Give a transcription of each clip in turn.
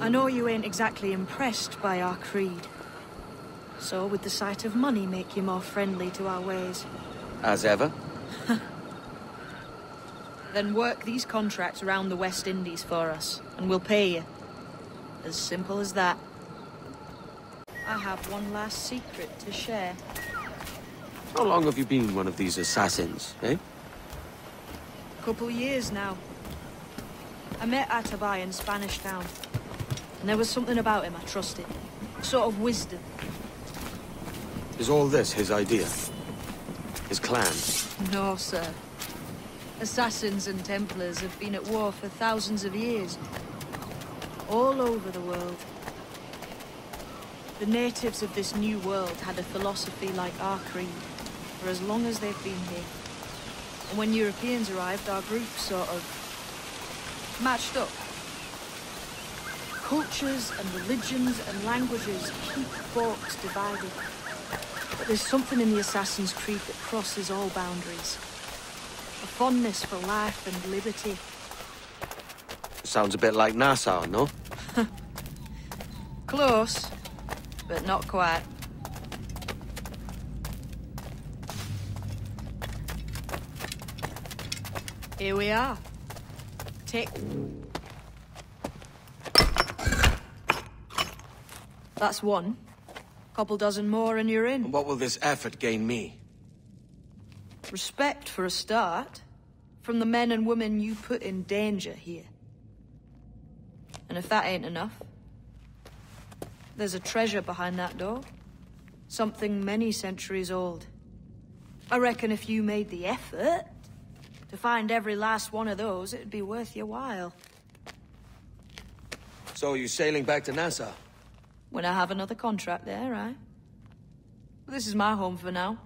I know you ain't exactly impressed by our creed. So would the sight of money make you more friendly to our ways? As ever? Then work these contracts around the West Indies for us, and we'll pay you. As simple as that. I have one last secret to share. How long have you been one of these assassins, eh? Couple years now. I met Atabai in Spanish Town. And there was something about him I trusted. Sort of wisdom. Is all this his idea? His clan? No, sir. Assassins and Templars have been at war for thousands of years. All over the world. The natives of this new world had a philosophy like our creed, for as long as they've been here. And when Europeans arrived, our group sort of matched up. Cultures and religions and languages keep folks divided. But there's something in the Assassin's Creed that crosses all boundaries. A fondness for life and liberty. Sounds a bit like Nassau, no? Close, but not quite. Here we are. Take... That's one. Couple dozen more and you're in. And what will this effort gain me? Respect for a start. From the men and women you put in danger here. And if that ain't enough, there's a treasure behind that door. Something many centuries old. I reckon if you made the effort to find every last one of those, it'd be worth your while. So are you sailing back to Nassau? When I have another contract there, right? This is my home for now.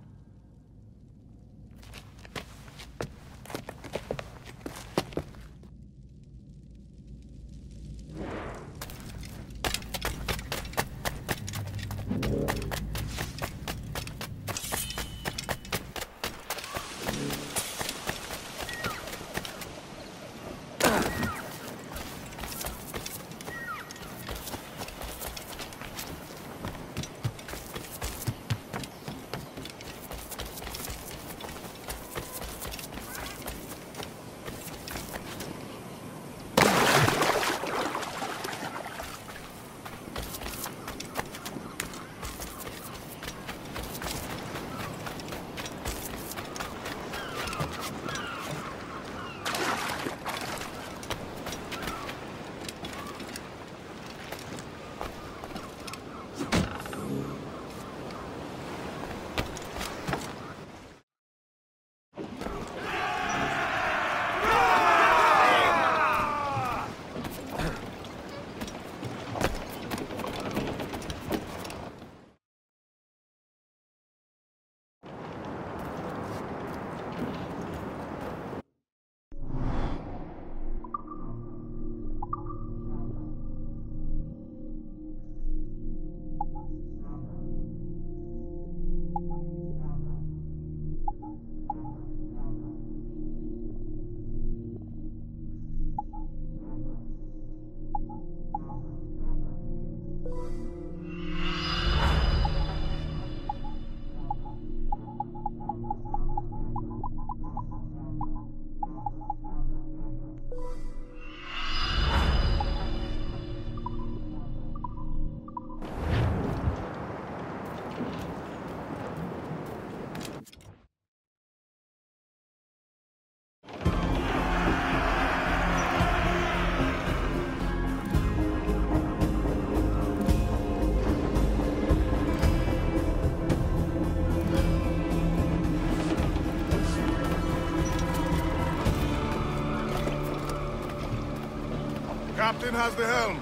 Captain has the helm.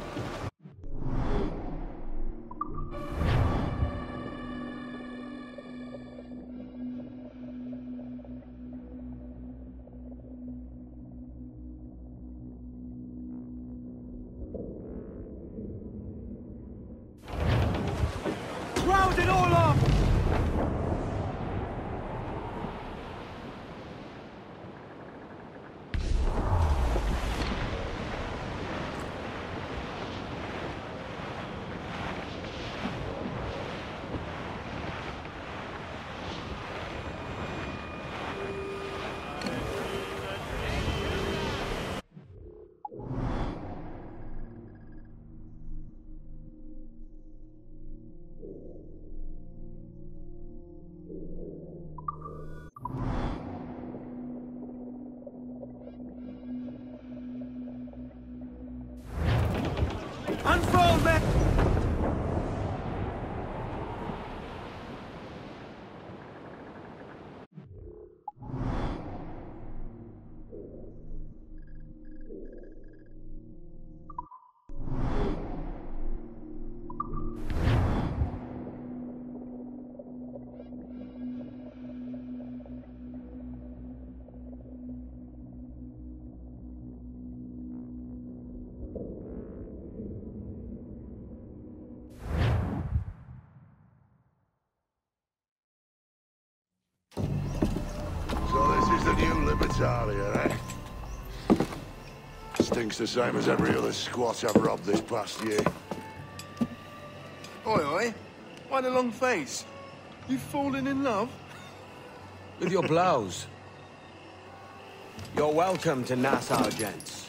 Round it all up! old man! So this is the new Libertalia, eh? Stinks the same as every other squat I've robbed this past year. Oi, oi. Why the long face? You fallen in love? With your blouse. You're welcome to Nassau, gents.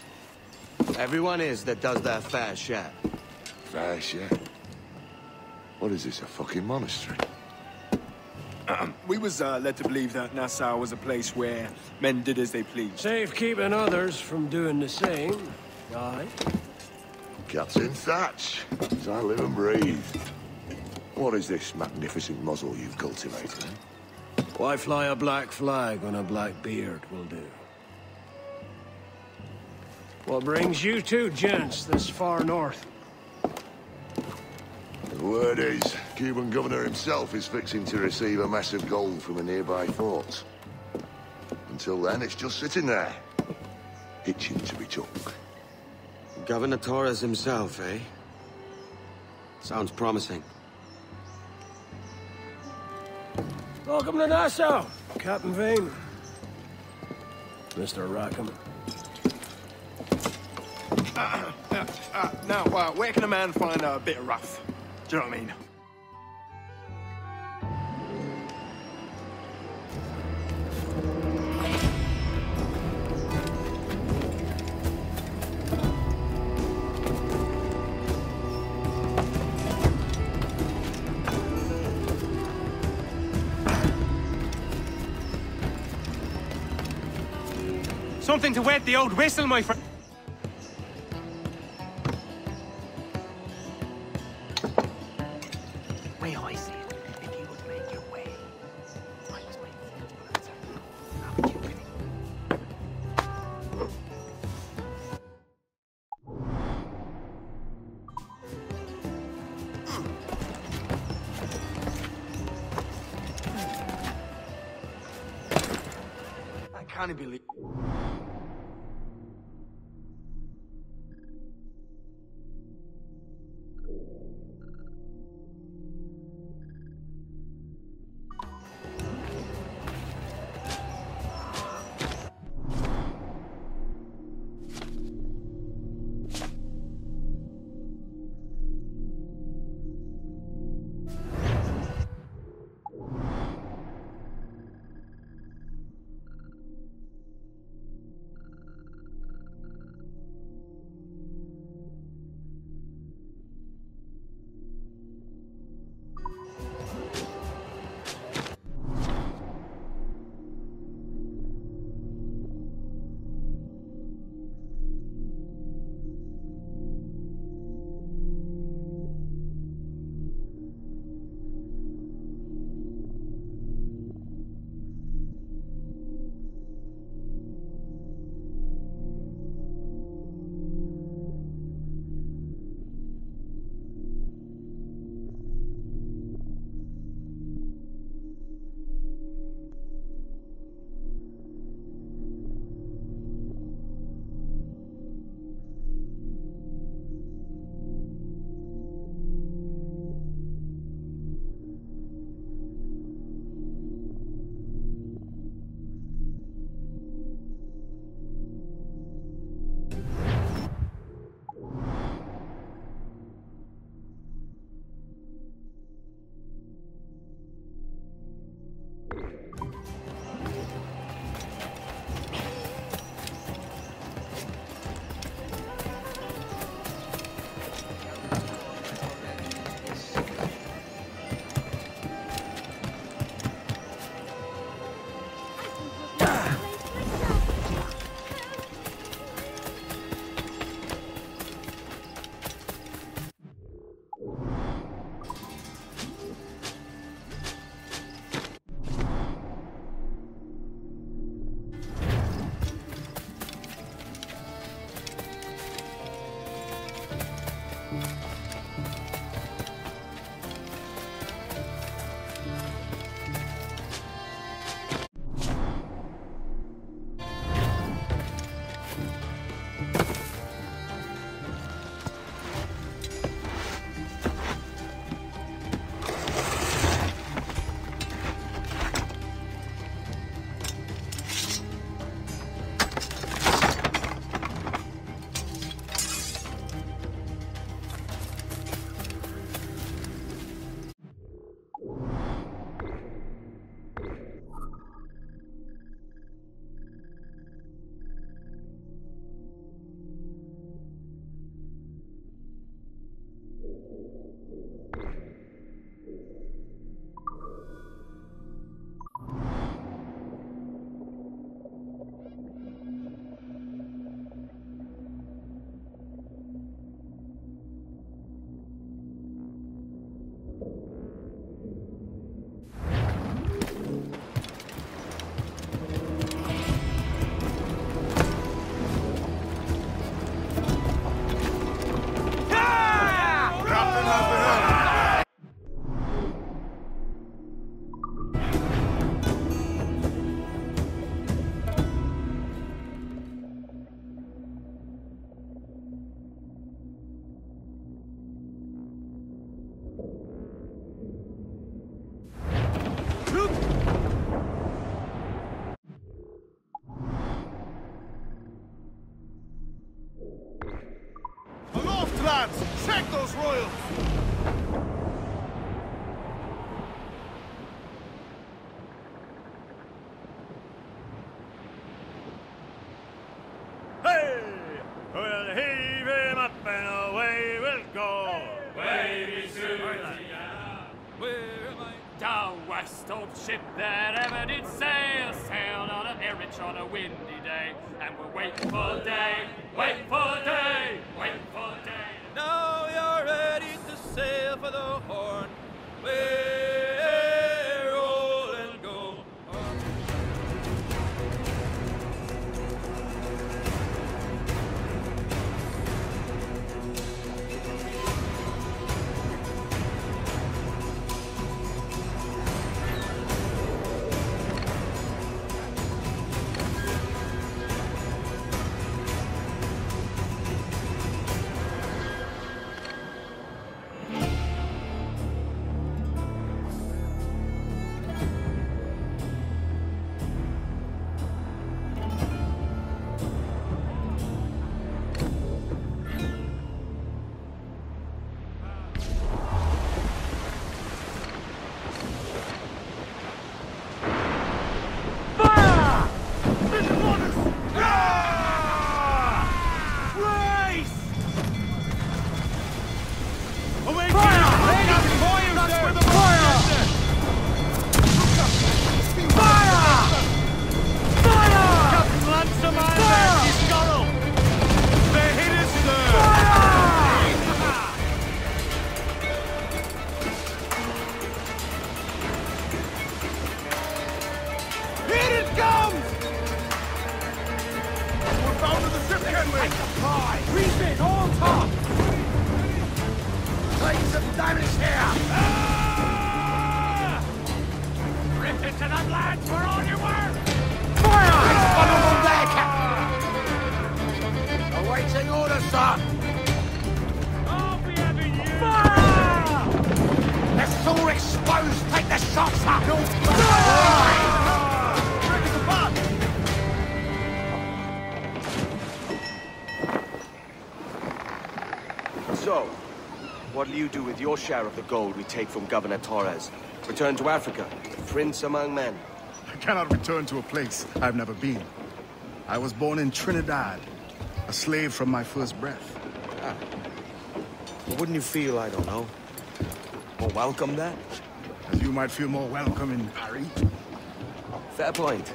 Everyone is that does their fair share. Fair share. What is this, a fucking monastery? We was led to believe that Nassau was a place where men did as they pleased. Safe keeping others from doing the same. Aye. Cats in thatch, as I live and breathe. What is this magnificent muzzle you've cultivated, eh? Why fly a black flag on a black beard will do. What brings you two gents this far north? The word is, Cuban governor himself is fixing to receive a mess of gold from a nearby fort. Until then, it's just sitting there, itching to be took. Governor Torres himself, eh? Sounds promising. Welcome to Nassau, Captain Vane. Mr. Rackham. Now, where can a man find a bit of rough? Do you know what I mean? Something to wet the old whistle, my friend. Way I see it, if you would make your way. I was waiting for you to How would you kidding? I can't believe. Stop those royals! Hey! We'll heave him up and away we'll go. Wavy down west, old ship that ever did sail, sailed on a very rich on a windy day, and we're waiting for day, waiting for day, waiting for day. Now you're ready to sail for the Horn. We're roll and go. So, what'll you do with your share of the gold we take from Governor Torres? Return to Africa, prince among men? I cannot return to a place I've never been. I was born in Trinidad, a slave from my first breath. Ah. But wouldn't you feel, I don't know, more welcome there? As you might feel more welcome in Paris. Fair point.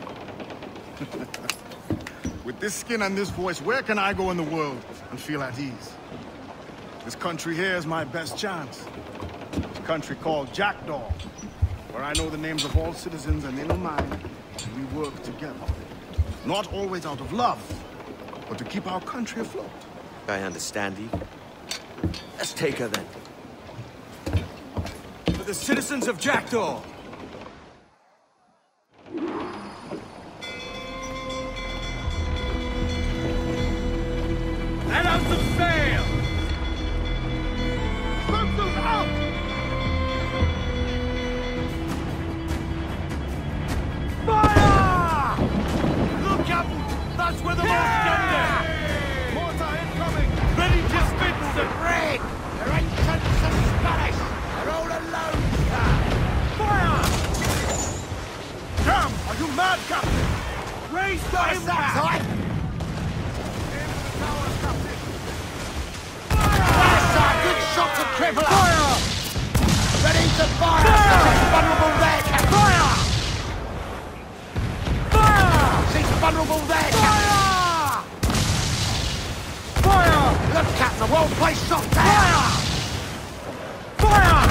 With this skin and this voice, where can I go in the world and feel at ease? This country here is my best chance. It's a country called Jackdaw, where I know the names of all citizens and they know mine, and we work together. Not always out of love, but to keep our country afloat. I understand you. Let's take her then. For the citizens of Jackdaw! Let out some sail! Sponsors out! Fire! Look, Captain! That's where the most tender! Mortar incoming! Ready to spit the Red! They're ancients and Spanish! They're all alone here! fire! Damn! Are you mad, Captain? Raise the That impact! side! Into the towers, Captain! That's a good shot to cripple her! Fire! Ready to fire! She's vulnerable there, Captain! Fire! Fire! She's vulnerable there, Captain! Fire! Look, Captain, a well-placed shot there! Fire!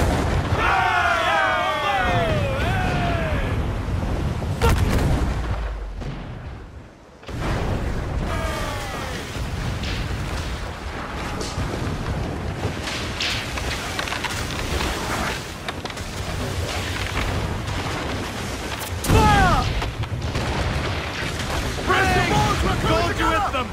Told you hit them!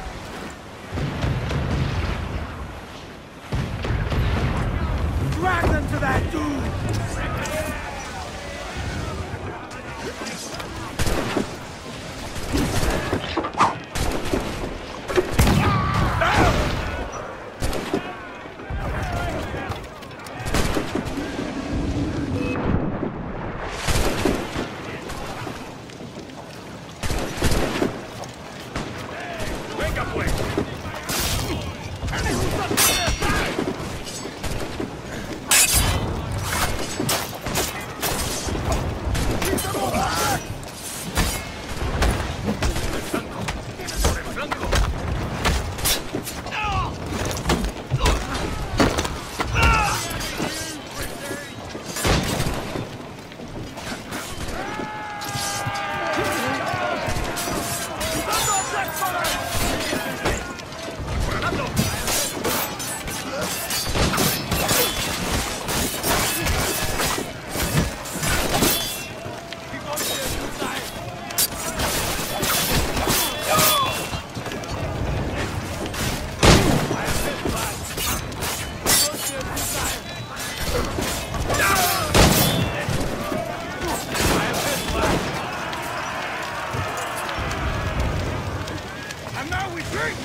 Retreat!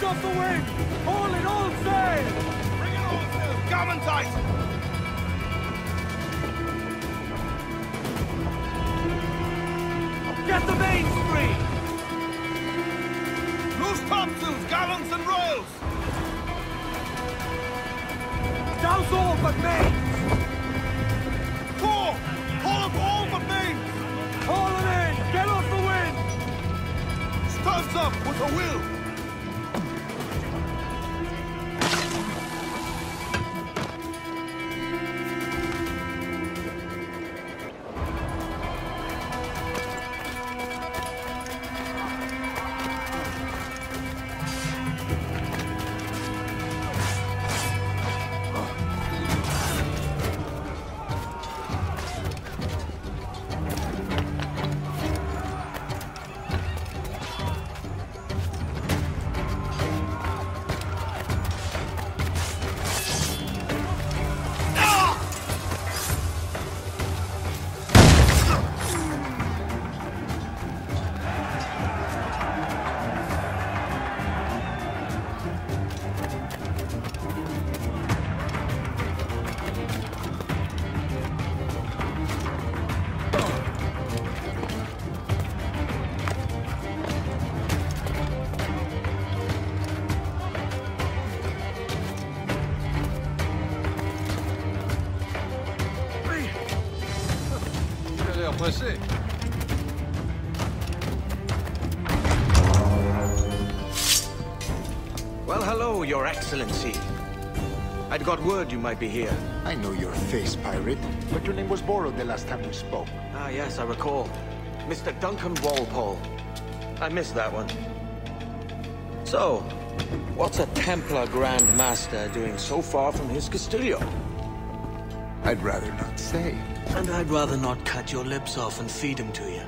Off the wind! Haul it all sail! Bring it all sail! Gammon tight! Get the mains free! Loose topsails, gallants and royals! Douse all but mains! Four! Haul up all but mains! Haul them in! Get off the wind! Studs up with a will! Pressé. Well, hello, Your Excellency. I'd got word you might be here. I know your face, pirate, but your name was borrowed the last time we spoke. Ah, yes, I recall. Mr. Duncan Walpole. I missed that one. So, what's a Templar Grand Master doing so far from his Castillo? I'd rather not say. And I'd rather not cut your lips off and feed him to you.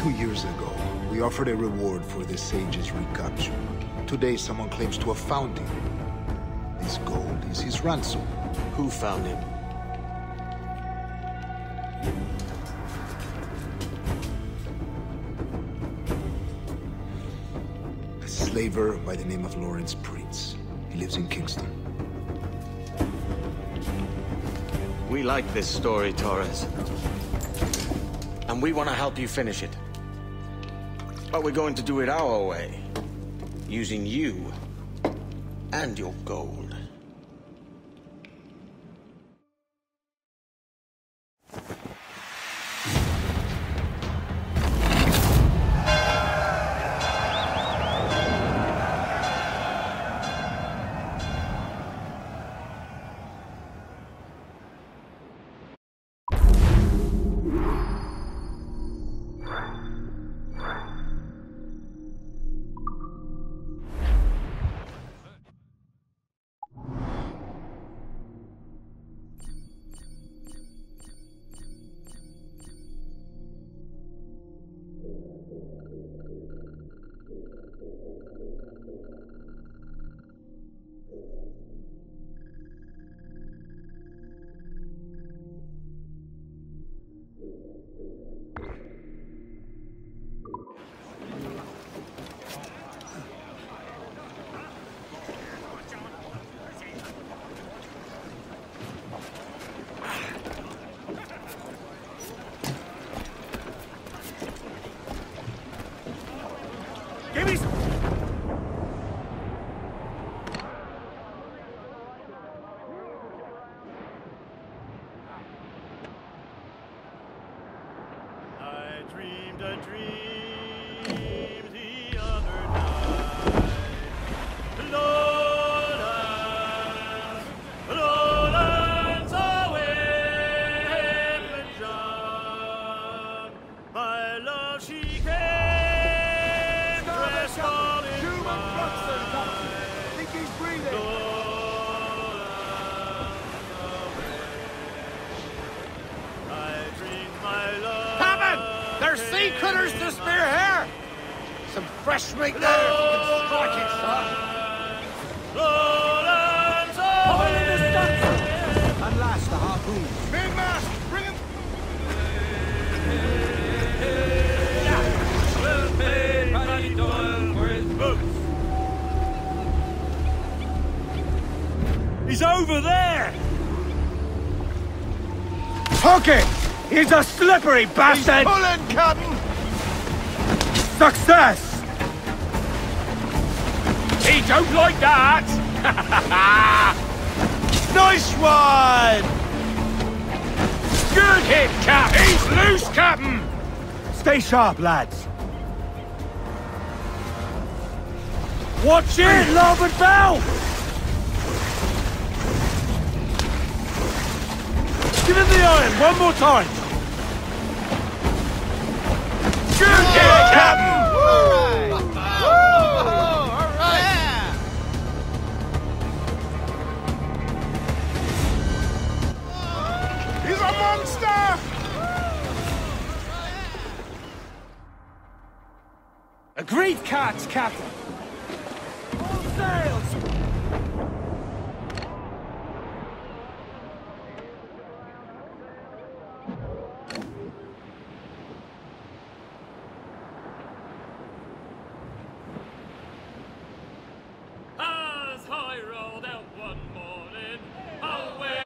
2 years ago, we offered a reward for the sage's recapture. Today, someone claims to have found him. This gold is his ransom. Who found him? A slaver by the name of Lawrence Prince. He lives in Kingston. We like this story, Torres. And we want to help you finish it. But we're going to do it our way. Using you and your gold. Give me some... I dreamed a dream the other night. Lowlands away, John. My love, she came dressed all in white. Think he's breathing. I dreamed my love. Captain! There's sea critters to spare here! Some fresh meat there, if you can strike it, sir. Lowlands Oil in the away. stunsail! And last, the harpoon. Mainmast! Bring him... Well paid, Paddy Doyle, for his boots. He's over there! Hook it! He's a slippery bastard! Pulling, Captain! Success! He don't like that! Nice one! Good hit, Cap! He's loose, Captain! Stay sharp, lads. Watch it, larboard bow! Give him the iron one more time! Good hit, Captain! He's a monster! Agreed, Cats, Captain! All sails! As I rolled out one morning, away.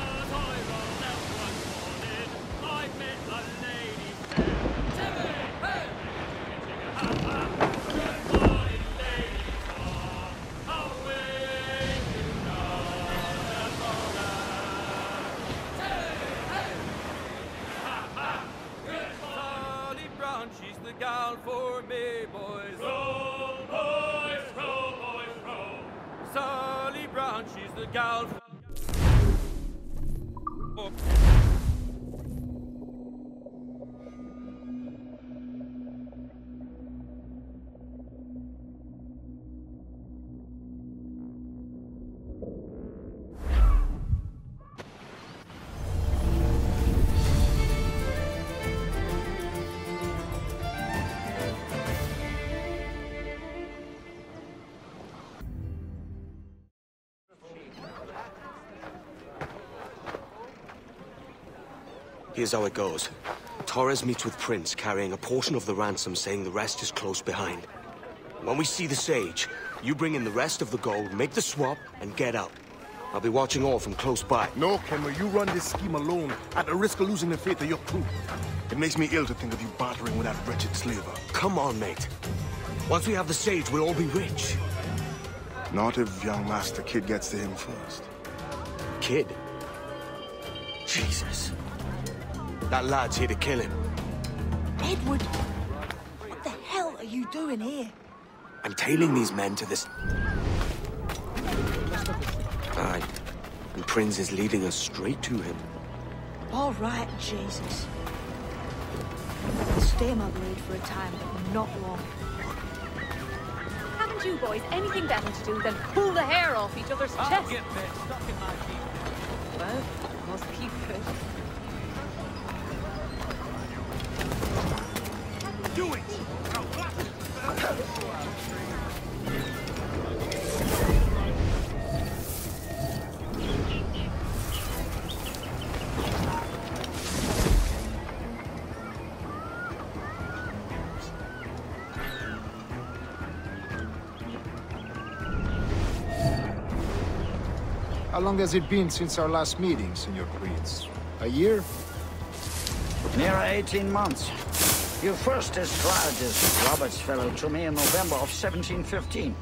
As I rolled out one morning, I met a lady fair. Timmy, hey! Chicka, ha, ha. Good morning, ladies, all. Away to Sally Brown, she's the gal for me, boys. Roll, boys, roll, boys, roll. Sally Brown, she's the gal for... Here's how it goes. Torres meets with Prince, carrying a portion of the ransom, saying the rest is close behind. When we see the Sage, you bring in the rest of the gold, make the swap, and get out. I'll be watching all from close by. No, Kenway, you run this scheme alone, at the risk of losing the faith of your crew. It makes me ill to think of you bartering with that wretched slaver. Come on, mate. Once we have the Sage, we'll all be rich. Not if young Master Kid gets to him first. Kid? Jesus. That lad's here to kill him. Edward! What the hell are you doing here? I'm tailing these men to this... Aye. And Prince is leading us straight to him. All right, Jesus. I'll stay my blade for a time, but not long. Haven't you boys anything better to do than pull the hair off each other's chests? Get bit stuck in my teeth. Well, must be good. Do it! How long has it been since our last meeting, Senor Prince? A year? Near 18 months. You first described this Roberts fellow to me in November of 1715.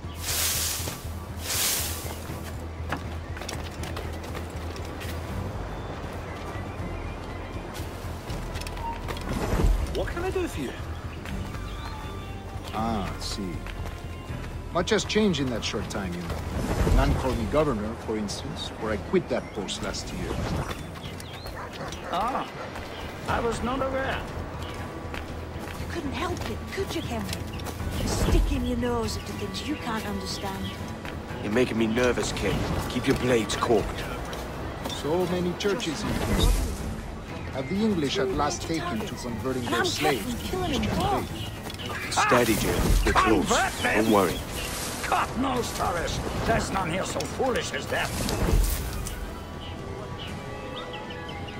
What can I do for you? Ah, I see. Much has changed in that short time, you know. None called me governor, for instance, where I quit that post last year. Ah, I was not aware. You couldn't help it, could you, Cameron? Sticking your nose into things you can't understand. You're making me nervous, kid. Keep your blades corked. So many churches in Kingston. Have the English at last taken to converting their slaves to the Christian faith? Steady, Jim. We're close. Don't worry. God knows, Torres. There's none here so foolish as that.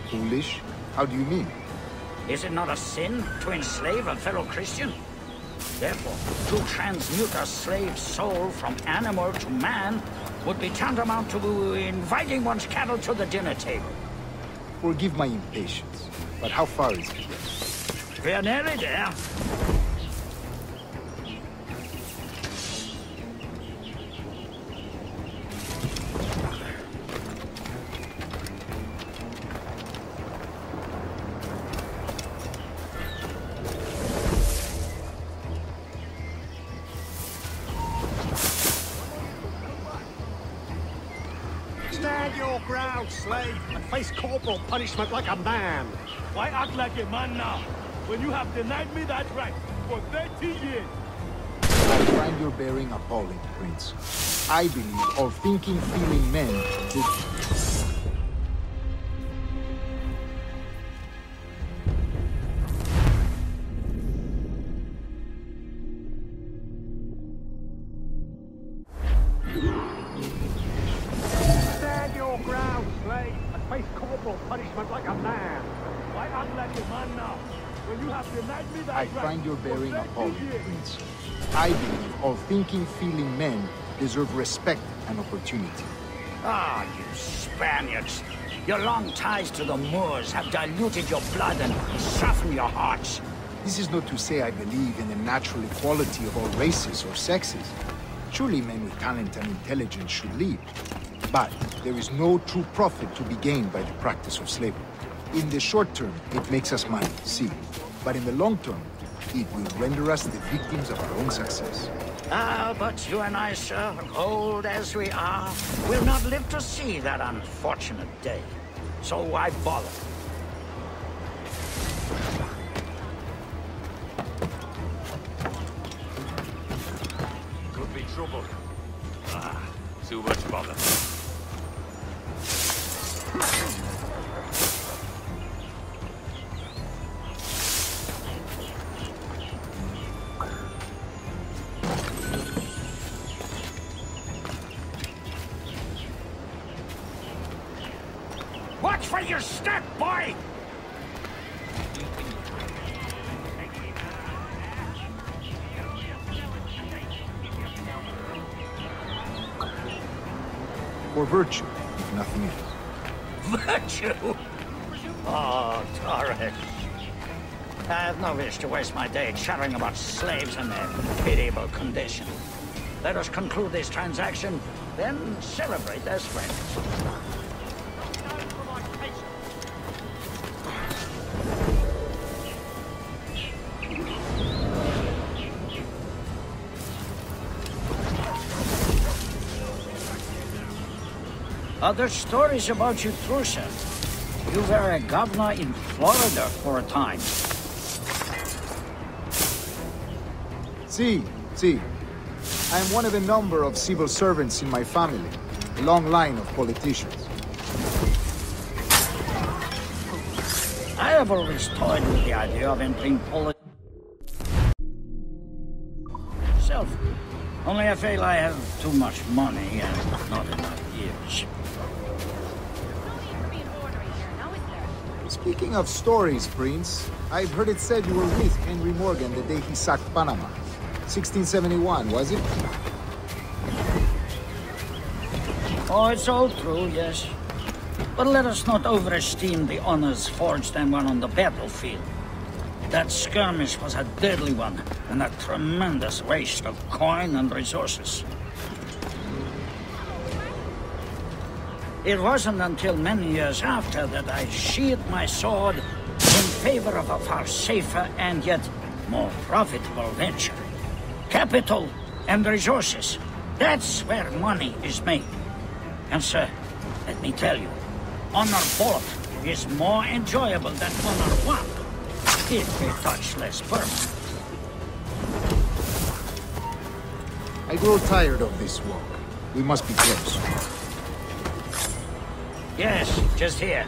Foolish? How do you mean? Is it not a sin to enslave a fellow Christian? Therefore, to transmute a slave's soul from animal to man would be tantamount to inviting one's cattle to the dinner table. Forgive my impatience, but how far is it? We're nearly there. Stand your ground, slave, and face corporal punishment like a man. Why act like a man now, when you have denied me that right for 30 years? I find your bearing appalling, Prince. I believe all thinking, feeling men Stand your ground, slave, and face corporal punishment like a man. Why act like a man now, when you have denied me that I right find your for bearing 30 appalling, years? Prince. I believe all thinking, feeling men deserve respect and opportunity. Ah, you Spaniards. Your long ties to the Moors have diluted your blood and softened your hearts. This is not to say I believe in the natural equality of all races or sexes. Surely men with talent and intelligence should lead. But there is no true profit to be gained by the practice of slavery. In the short term, it makes us money, see. But in the long term, it will render us the victims of our own success. Ah, but you and I, sir, old as we are, will not live to see that unfortunate day. So why bother? Could be trouble. Ah, too much bother. Watch for your step, boy! For virtue, if nothing else. Virtue? Oh, Torres. I have no wish to waste my day chattering about slaves and their pitiable condition. Let us conclude this transaction, then celebrate as friends. Other stories about you, Trusa. You were a governor in Florida for a time. See. I am one of a number of civil servants in my family. A long line of politicians. I have always toyed with the idea of entering politics. Self. Only I feel I have too much money and not enough years. Speaking of stories, Prince, I've heard it said you were with Henry Morgan the day he sacked Panama. 1671, was it? Oh, it's all true, yes. But let us not overesteem the honors forged and won on the battlefield. That skirmish was a deadly one, and a tremendous waste of coin and resources. It wasn't until many years after that I sheathed my sword in favor of a far safer and yet more profitable venture. Capital and resources. That's where money is made. And sir, let me tell you, honor both is more enjoyable than honor one, if a touch less permanent. I grow tired of this walk. We must be close. Yes, just here.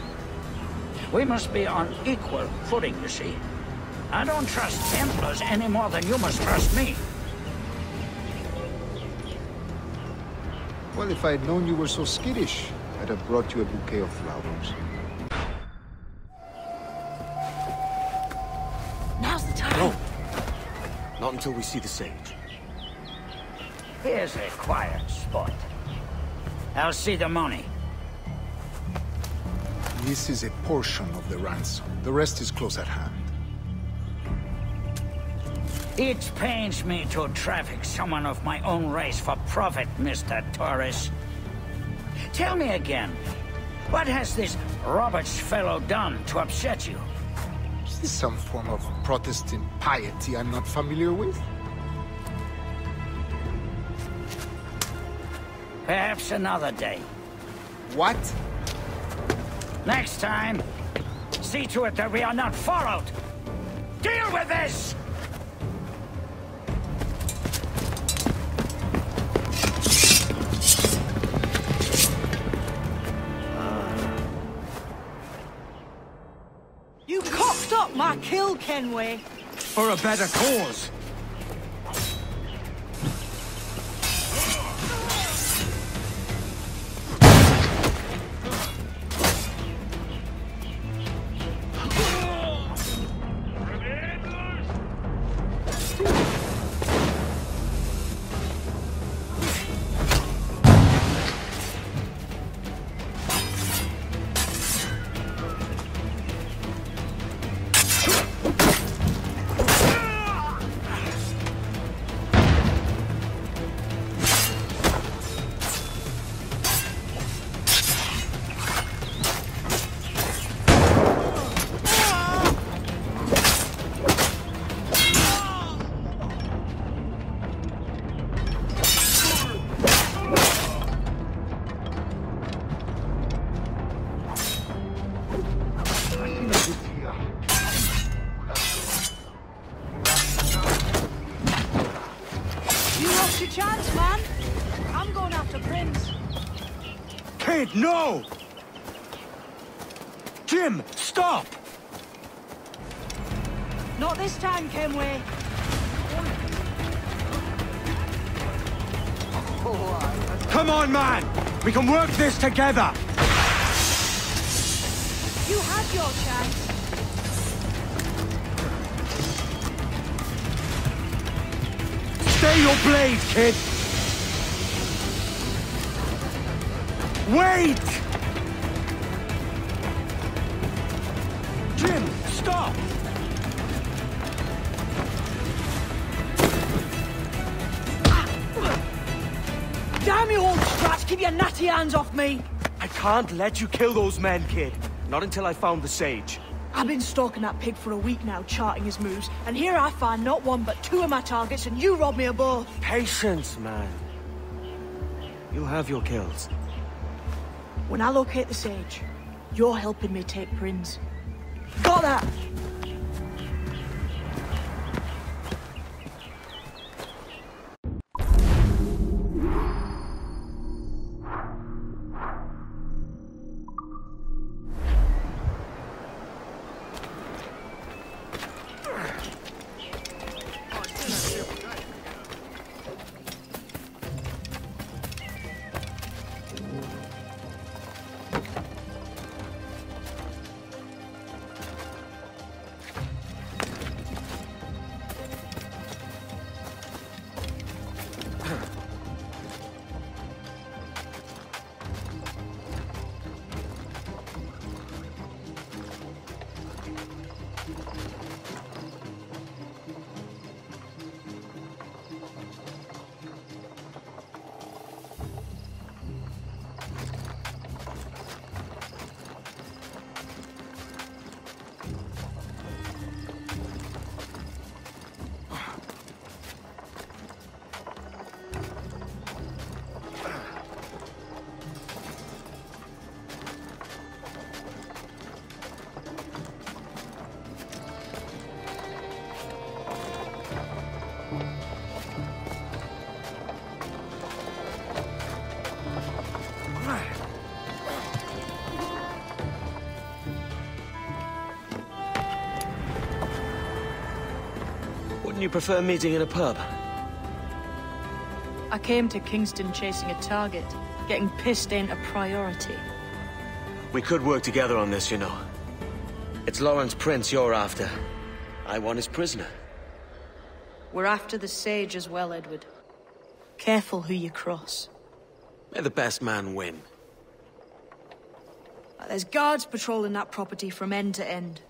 We must be on equal footing, you see. I don't trust Templars any more than you must trust me. Well, if I'd known you were so skittish, I'd have brought you a bouquet of flowers. Now's the time. No. Not until we see the sage. Here's a quiet spot. I'll see the money. This is a portion of the ransom. The rest is close at hand. It pains me to traffic someone of my own race for profit, Mr. Torres. Tell me again, what has this Roberts fellow done to upset you? Is this some form of Protestant piety I'm not familiar with? Perhaps another day. What? Next time, see to it that we are not followed. Deal with this! You cocked up my kill, Kenway. For a better cause. Chance, man. I'm going after Prince. Kid, no! Jim, stop! Not this time, Kenway. Come on, man! We can work this together! You had your chance. Stay your blade, kid! Wait! Jim, stop! Damn you, old scratch! Keep your natty hands off me! I can't let you kill those men, kid. Not until I found the sage. I've been stalking that pig for a week now, charting his moves, and here I find not one but two of my targets, and you rob me of both. Patience, man. You'll have your kills. When I locate the sage, you're helping me take Prince. Got that? Wouldn't you prefer meeting in a pub? I came to Kingston chasing a target. Getting pissed ain't a priority. We could work together on this, you know. It's Lawrence Prince you're after. I want his prisoner. We're after the Sage as well, Edward. Careful who you cross. May the best man win. There's guards patrolling that property from end to end.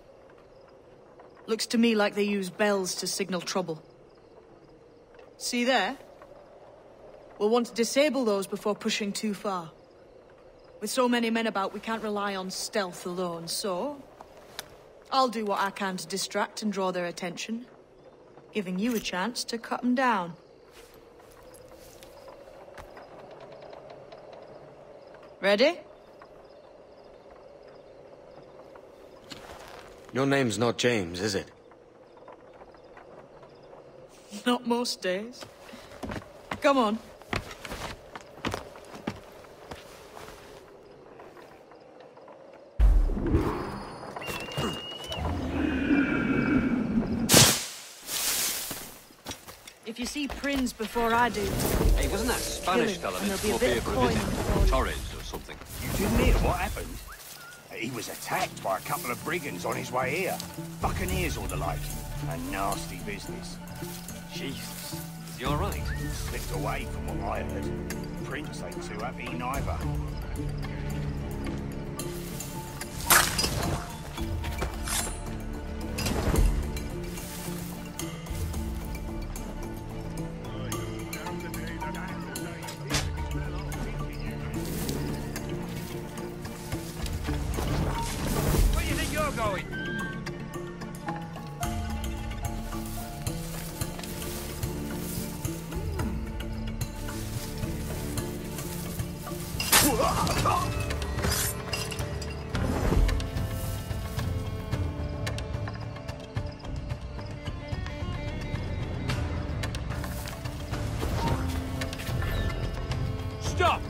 Looks to me like they use bells to signal trouble. See there? We'll want to disable those before pushing too far. With so many men about, we can't rely on stealth alone, so... I'll do what I can to distract and draw their attention, giving you a chance to cut them down. Ready? Your name's not James, is it? Not most days. Come on. If you see Prince before I do... Hey, wasn't that Spanish fella that swore beer for a visit? Torres or something? You didn't hear what happened? He was attacked by a couple of brigands on his way here. Buccaneers or the like. A nasty business. Jesus. Is he alright? Slipped away from what I heard. Prince ain't too happy neither. Stop!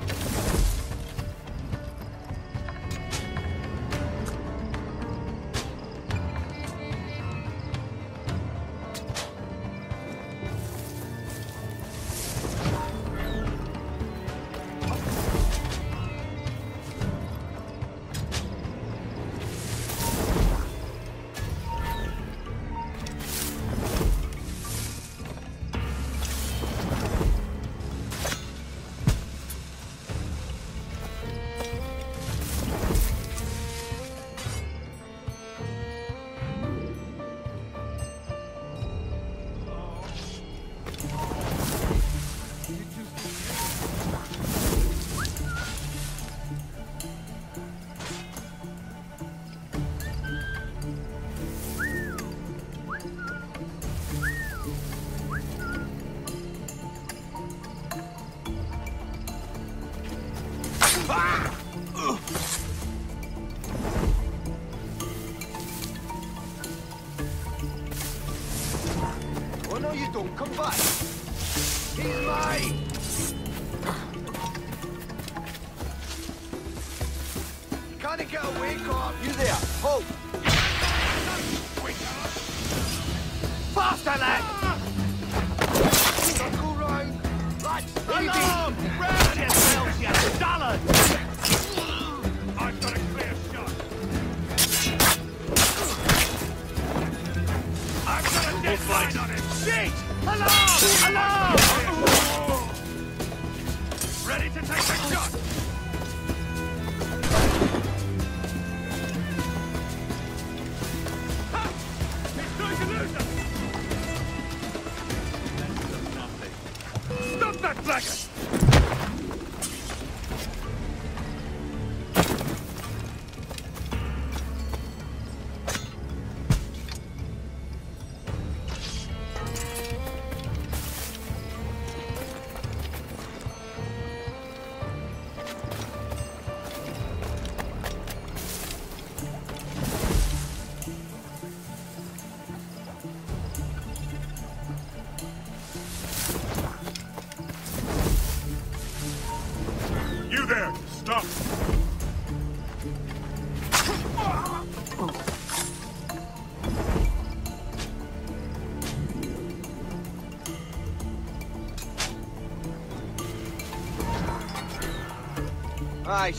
Oh no, you don't. Come back. He's mine. Can't get away, cop. You there? Hold. Faster, lad. Circle round. Lads, Alarm! Round yourselves, you dullard! I've got a clear shot. I've got a dead line on him. Shit! Alarm! Alarm! Ready to take the shot. Ha! He's trying to lose us. Stop that blackguard! You there! Stop! Right.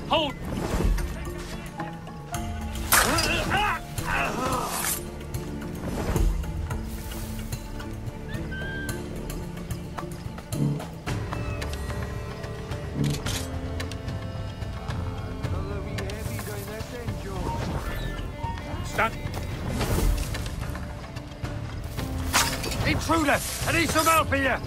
Hold! Stand. Intruder! I need some help here!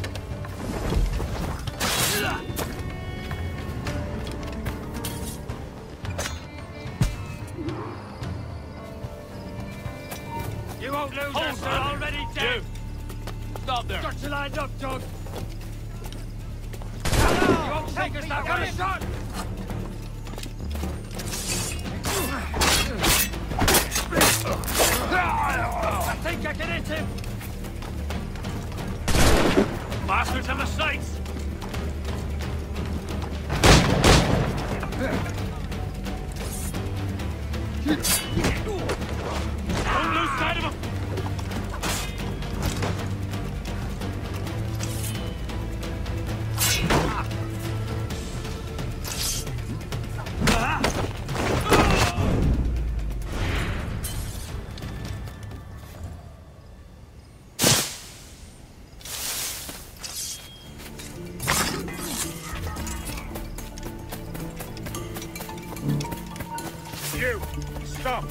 You won't lose us, they're already dead! Stop there! Got you lined up, Doug! You won't take us that way! Shot! I think I can hit him! Bastards have the sights! Don't lose sight of him! You! Stop!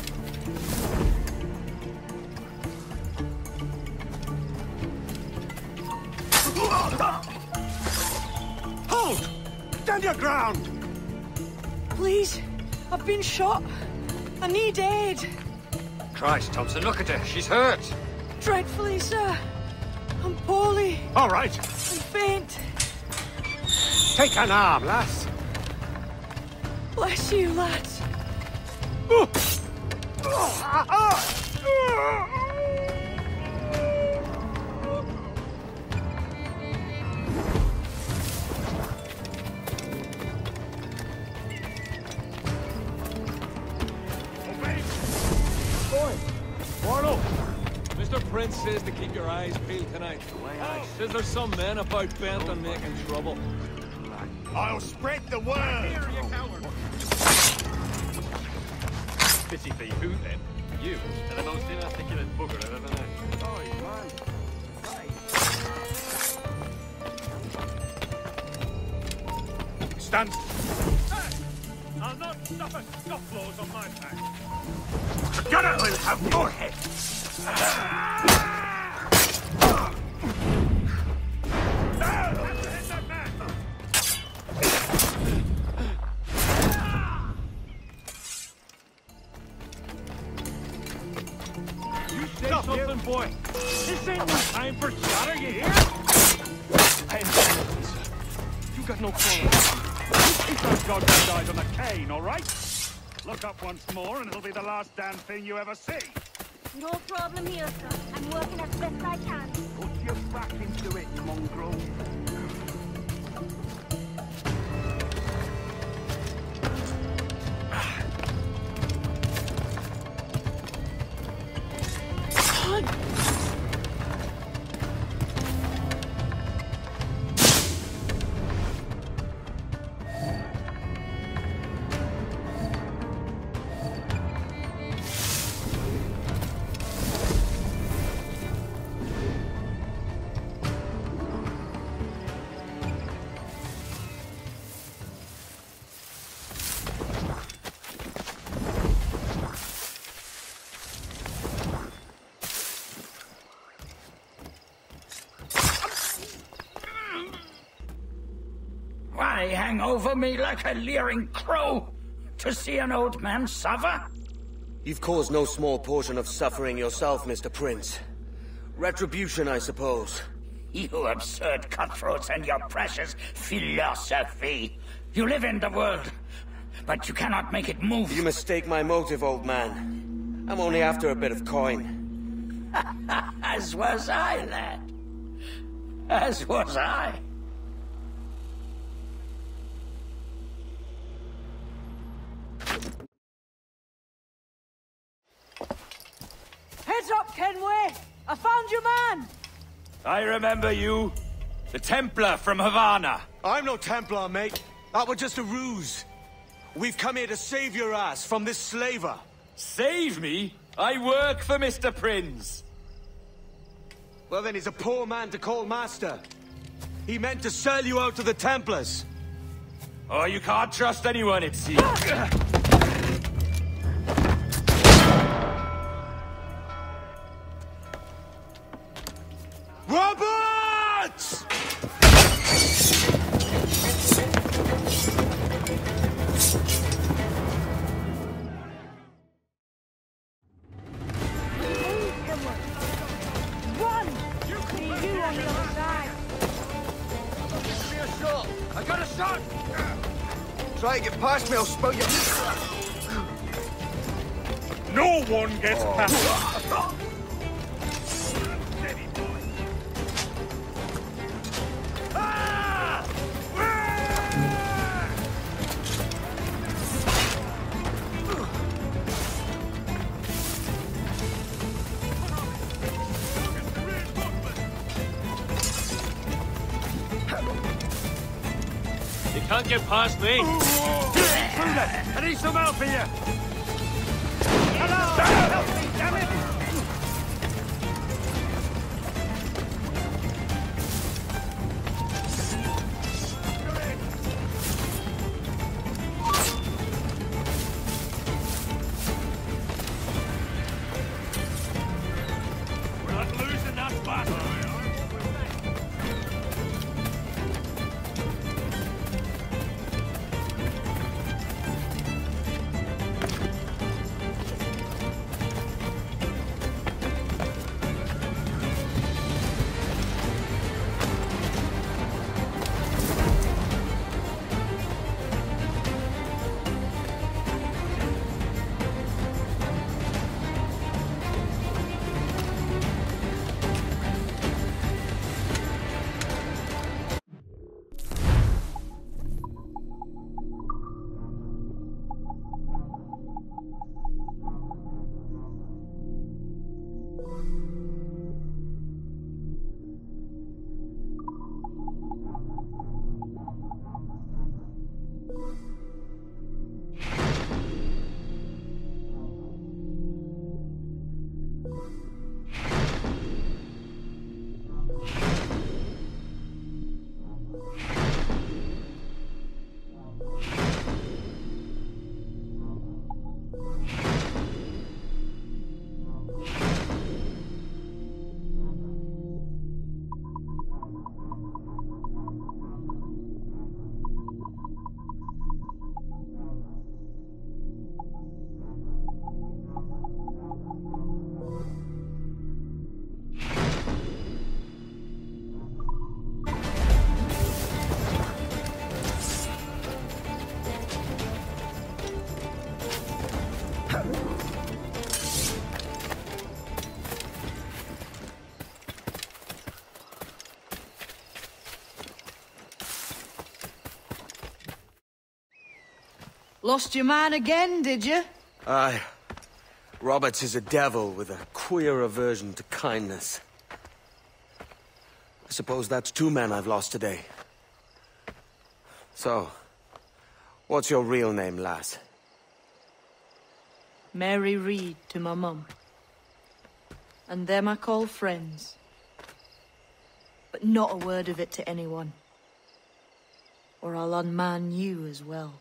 Hold! Stand your ground! Please, I've been shot. I need aid. Christ, Thompson, look at her. She's hurt. Dreadfully, sir. I'm poorly. All right. I'm faint. Take an arm, lass. Bless you, lads. Barlow! Mr. Prince says to keep your eyes peeled tonight. Says there's some men about bent on making trouble. I'll spread the word! Here, you coward! Pity for you, then. You are the most inarticulate bugger I've ever met. Sorry, man. Stand. Hey! I'll not suffer scofflaws on my back. The gunner will have your head! You say something, boy. This ain't no time for chatter, you hear? You got no quarrel. Keep that goddamn died on the cane, all right? Look up once more, and it'll be the last damn thing you ever see. No problem here, sir. I'm working as best I can. Put your back into it, mongrel. Why hang over me like a leering crow? To see an old man suffer? You've caused no small portion of suffering yourself, Mr. Prince. Retribution, I suppose. You absurd cutthroats and your precious philosophy. You live in the world, but you cannot make it move. You mistake my motive, old man. I'm only after a bit of coin. As was I, lad. As was I. Heads up, Kenway! I found your man! I remember you. The Templar from Havana. I'm no Templar, mate. That was just a ruse. We've come here to save your ass from this slaver. Save me? I work for Mr. Prince. Well, then he's a poor man to call master. He meant to sell you out to the Templars. Oh, you can't trust anyone, it seems. Roberts! I got a shot! Try to get past me, I'll spell you. No one gets past. You can't get past me. I need some help here! Hello! Help me, damn it! We're not losing that battle. Lost your man again, did you? Aye. Roberts is a devil with a queer aversion to kindness. I suppose that's 2 men I've lost today. So, what's your real name, lass? Mary Reed to my mum. And them I call friends. But not a word of it to anyone. Or I'll unman you as well.